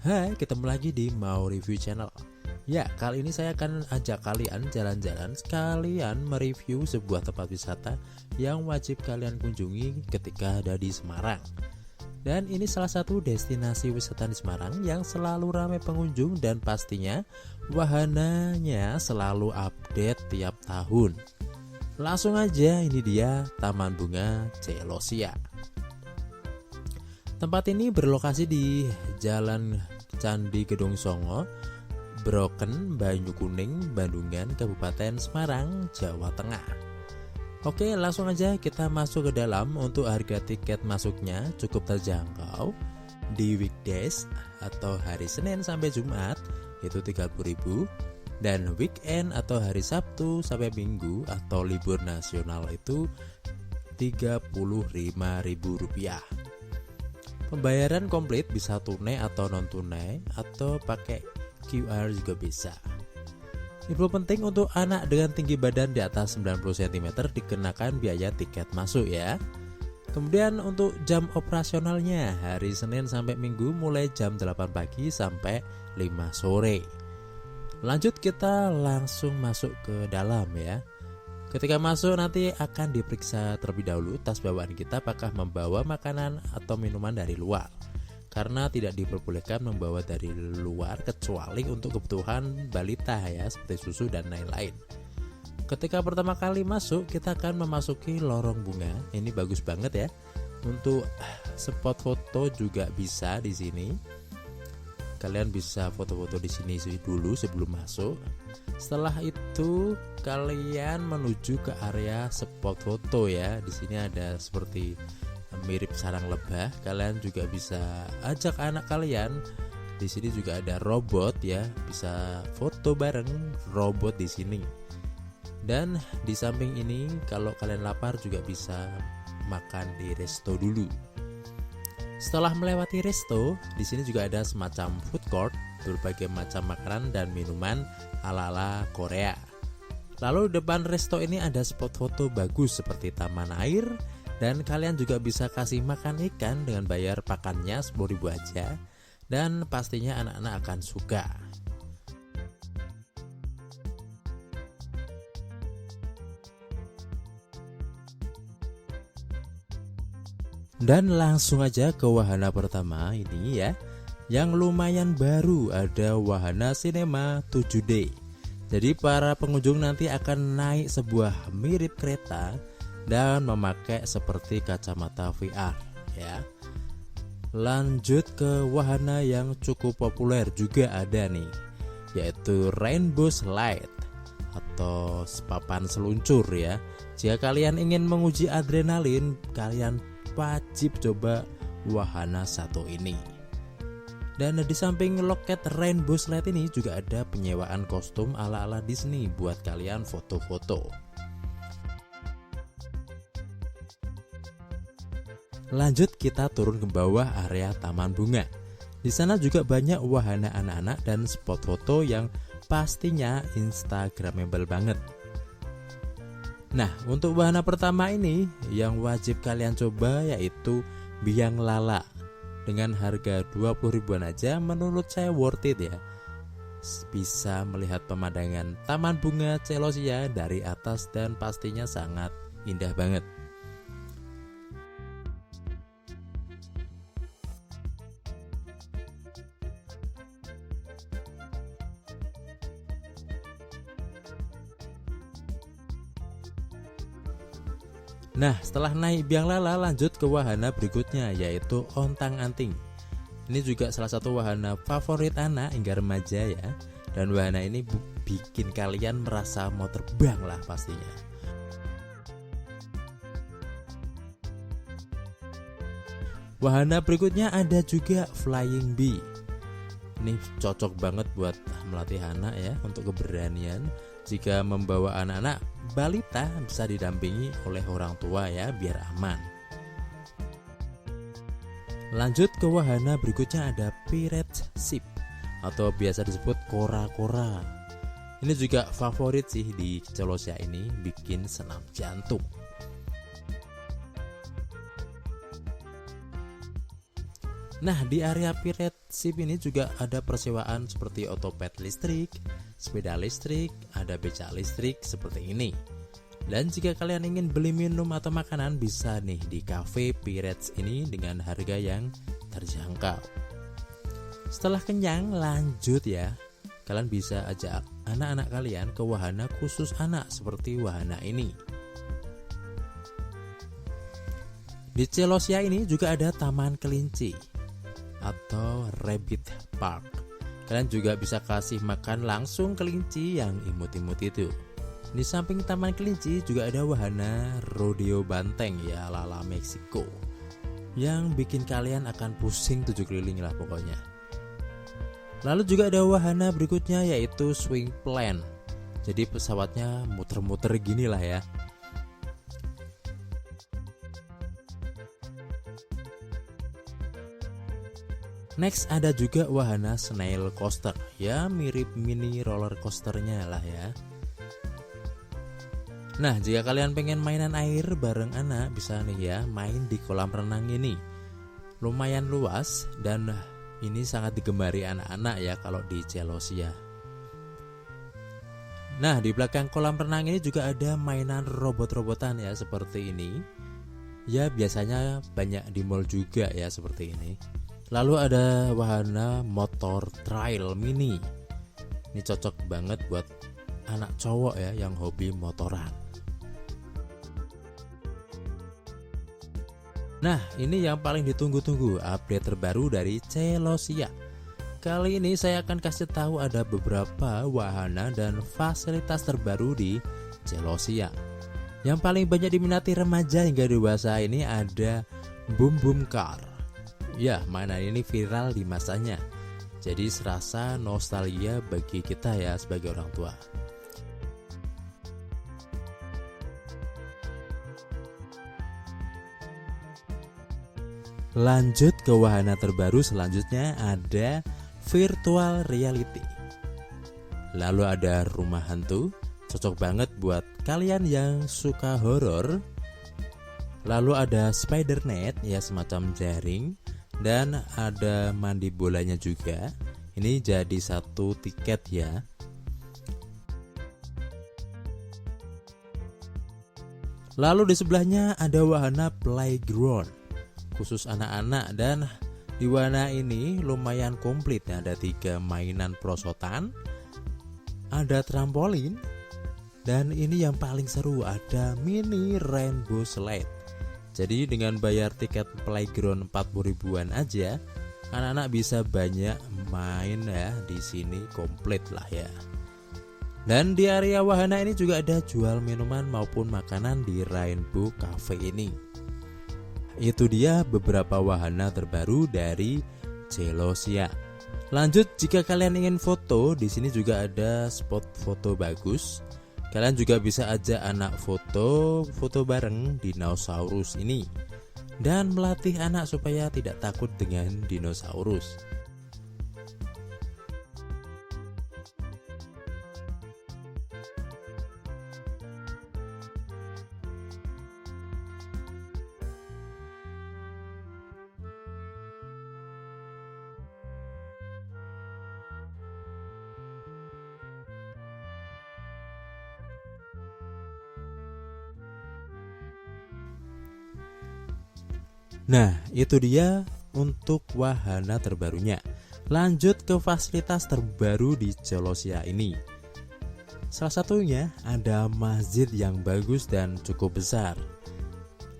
Hai, ketemu lagi di Mau Review Channel. Ya, kali ini saya akan ajak kalian jalan-jalan sekalian mereview sebuah tempat wisata yang wajib kalian kunjungi ketika ada di Semarang. Dan ini salah satu destinasi wisata di Semarang yang selalu ramai pengunjung dan pastinya wahananya selalu update tiap tahun. Langsung aja, ini dia Taman Bunga Celosia. Tempat ini berlokasi di Jalan Candi Gedong Songo, Broken, Banyukuning, Bandungan, Kabupaten Semarang, Jawa Tengah. Oke, langsung aja kita masuk ke dalam. Untuk harga tiket masuknya cukup terjangkau. Di weekdays atau hari Senin sampai Jumat itu 30.000, dan weekend atau hari Sabtu sampai Minggu atau libur nasional itu Rp35.000. Pembayaran komplit bisa tunai atau non tunai atau pakai QR juga bisa. Info penting, untuk anak dengan tinggi badan di atas 90 cm dikenakan biaya tiket masuk ya. Kemudian untuk jam operasionalnya hari Senin sampai Minggu mulai jam 8 pagi sampai 5 sore. Lanjut, kita langsung masuk ke dalam ya. Ketika masuk nanti akan diperiksa terlebih dahulu tas bawaan kita apakah membawa makanan atau minuman dari luar. Karena tidak diperbolehkan membawa dari luar kecuali untuk kebutuhan balita ya, seperti susu dan lain-lain. Ketika pertama kali masuk kita akan memasuki lorong bunga. Ini bagus banget ya. Untuk spot foto juga bisa di sini. Kalian bisa foto-foto di sini dulu sebelum masuk. Setelah itu kalian menuju ke area spot foto ya. Di sini ada seperti mirip sarang lebah. Kalian juga bisa ajak anak kalian. Di sini juga ada robot ya, bisa foto bareng robot di sini. Dan di samping ini kalau kalian lapar juga bisa makan di resto dulu. Setelah melewati resto, di sini juga ada semacam food court, berbagai macam makanan dan minuman ala-ala Korea. Lalu depan resto ini ada spot foto bagus seperti taman air, dan kalian juga bisa kasih makan ikan dengan bayar pakannya 10.000 aja, dan pastinya anak-anak akan suka. Dan langsung aja ke wahana pertama ini ya, yang lumayan baru, ada wahana Cinema 7D. Jadi para pengunjung nanti akan naik sebuah mirip kereta dan memakai seperti kacamata VR ya. Lanjut ke wahana yang cukup populer juga ada nih, yaitu Rainbow Slide atau papan seluncur ya. Jika kalian ingin menguji adrenalin, kalian wajib coba wahana satu ini. Dan di samping loket Rainbow Slide ini juga ada penyewaan kostum ala-ala Disney buat kalian foto-foto. Lanjut kita turun ke bawah area Taman Bunga. Di sana juga banyak wahana anak-anak dan spot foto yang pastinya instagramable banget. Nah, untuk wahana pertama ini yang wajib kalian coba yaitu Biang Lala. Dengan harga 20.000-an aja menurut saya worth it ya. Bisa melihat pemandangan Taman Bunga Celosia dari atas dan pastinya sangat indah banget. Nah, setelah naik Biang Lala lanjut ke wahana berikutnya yaitu Ontang-Anting. Ini juga salah satu wahana favorit anak hingga remaja ya. Dan wahana ini bikin kalian merasa mau terbang lah pastinya. Wahana berikutnya ada juga Flying Bee. Ini cocok banget buat melatih anak ya, untuk keberanian. Jika membawa anak-anak balita bisa didampingi oleh orang tua ya, biar aman. Lanjut ke wahana berikutnya ada Pirate Ship atau biasa disebut kora-kora. Ini juga favorit sih di Celosia ini, bikin senam jantung. Nah, di area Pirate Ship ini juga ada persewaan seperti otopet listrik, sepeda listrik, ada becak listrik seperti ini. Dan jika kalian ingin beli minum atau makanan, bisa nih di cafe Pirates ini dengan harga yang terjangkau. Setelah kenyang, lanjut ya. Kalian bisa ajak anak-anak kalian ke wahana khusus anak seperti wahana ini. Di Celosia ini juga ada taman kelinci atau Rabbit Park. Kalian juga bisa kasih makan langsung kelinci yang imut-imut itu. Di samping taman kelinci juga ada wahana rodeo banteng ya ala Meksiko, yang bikin kalian akan pusing 7 keliling lah pokoknya. Lalu juga ada wahana berikutnya yaitu swing plane. Jadi pesawatnya muter-muter gini lah ya. Next ada juga wahana snail coaster, ya mirip mini roller coasternya lah ya. Nah, jika kalian pengen mainan air bareng anak, bisa nih ya main di kolam renang ini. Lumayan luas dan ini sangat digemari anak-anak ya kalau di Celosia. Nah, di belakang kolam renang ini juga ada mainan robot-robotan ya seperti ini. Ya biasanya banyak di mall juga ya seperti ini. Lalu ada wahana motor trail mini. Ini cocok banget buat anak cowok ya yang hobi motoran. Nah, ini yang paling ditunggu-tunggu, update terbaru dari Celosia. Kali ini saya akan kasih tahu ada beberapa wahana dan fasilitas terbaru di Celosia. Yang paling banyak diminati remaja hingga dewasa ini ada Boom Boom Car. Ya, mainan ini viral di masanya. Jadi serasa nostalgia bagi kita ya sebagai orang tua. Lanjut ke wahana terbaru selanjutnya ada virtual reality. Lalu ada rumah hantu, cocok banget buat kalian yang suka horor. Lalu ada spider net ya semacam jaring. Dan ada mandi bolanya juga. Ini jadi 1 tiket ya. Lalu di sebelahnya ada wahana playground khusus anak-anak, dan di wahana ini lumayan komplit. Ada 3 mainan perosotan, ada trampolin, dan ini yang paling seru ada mini rainbow slide. Jadi dengan bayar tiket playground 40 ribuan aja, anak-anak bisa banyak main ya di sini, komplit lah ya. Dan di area wahana ini juga ada jual minuman maupun makanan di Rainbow Cafe ini. Itu dia beberapa wahana terbaru dari Celosia. Lanjut, jika kalian ingin foto, di sini juga ada spot foto bagus. Kalian juga bisa ajak anak foto bareng dinosaurus ini dan melatih anak supaya tidak takut dengan dinosaurus. Nah, itu dia untuk wahana terbarunya. Lanjut ke fasilitas terbaru di Celosia ini. Salah satunya ada masjid yang bagus dan cukup besar.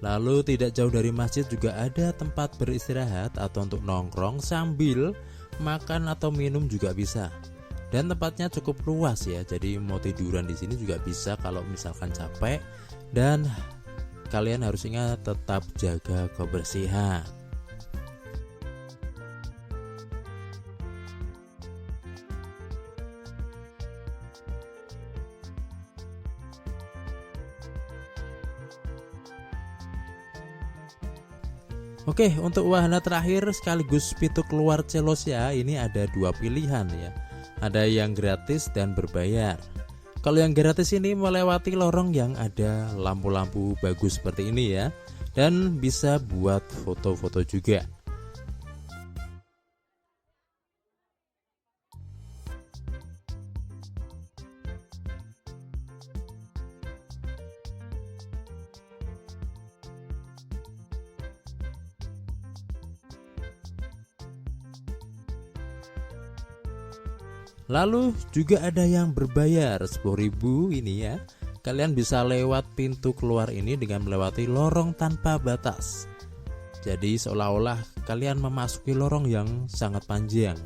Lalu tidak jauh dari masjid juga ada tempat beristirahat atau untuk nongkrong sambil makan atau minum juga bisa. Dan tempatnya cukup luas ya, jadi mau tiduran di sini juga bisa kalau misalkan capek. Dan kalian harus ingat tetap jaga kebersihan. Oke, untuk wahana terakhir sekaligus pintu keluar Celosia ini ada 2 pilihan ya. Ada yang gratis dan berbayar. Kalau yang gratis ini melewati lorong yang ada lampu-lampu bagus seperti ini ya, dan bisa buat foto-foto juga. Lalu juga ada yang berbayar 10.000 ini ya. Kalian bisa lewat pintu keluar ini dengan melewati lorong tanpa batas. Jadi seolah-olah kalian memasuki lorong yang sangat panjang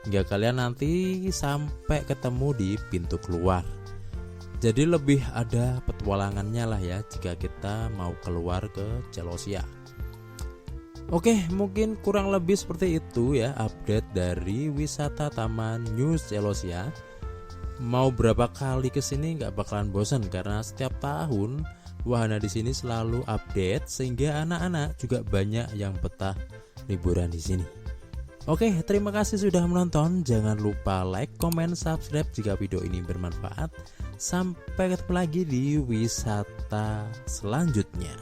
hingga kalian nanti sampai ketemu di pintu keluar. Jadi lebih ada petualangannya lah ya jika kita mau keluar ke Celosia. Oke, mungkin kurang lebih seperti itu ya update dari wisata Taman New Celosia. Mau berapa kali kesini nggak bakalan bosan karena setiap tahun wahana di sini selalu update sehingga anak-anak juga banyak yang betah liburan di sini. Oke, terima kasih sudah menonton. Jangan lupa like, comment, subscribe jika video ini bermanfaat. Sampai ketemu lagi di wisata selanjutnya.